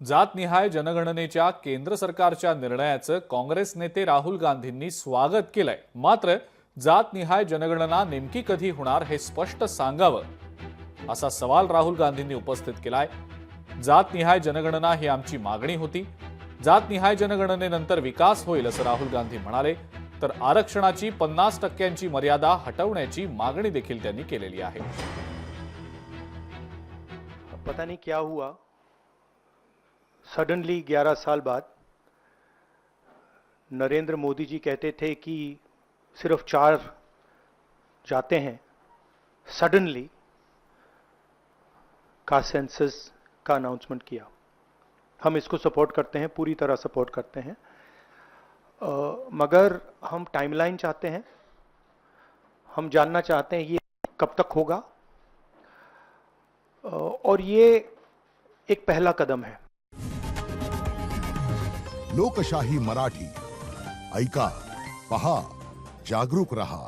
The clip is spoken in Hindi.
जातनिहाय जनगणनेच्या केंद्र सरकारच्या निर्णयाचं काँग्रेस नेते राहुल गांधींनी स्वागत केलंय। मात्र जातनिहाय जनगणना नेमकी कधी होणार हे स्पष्ट सांगावं असा सवाल राहुल गांधींनी उपस्थित केलाय। जातनिहाय जनगणना ही आमची मागणी होती। जातनिहाय जनगणनेनंतर विकास होईल असं राहुल गांधी म्हणाले। तर आरक्षणाची 50% मर्यादा हटवण्याची मागणी देखील त्यांनी केलेली आहे। पता नहीं क्या हुआ, सडनली 11 साल बाद नरेंद्र मोदी जी कहते थे कि सिर्फ 4 जाते हैं, सडनली कास्ट सेंसस का अनाउंसमेंट किया। हम इसको सपोर्ट करते हैं, पूरी तरह सपोर्ट करते हैं, मगर हम टाइमलाइन चाहते हैं। हम जानना चाहते हैं ये कब तक होगा, और ये एक पहला कदम है। लोकशाही मराठी ऐका, पहा, जागरूक रहा।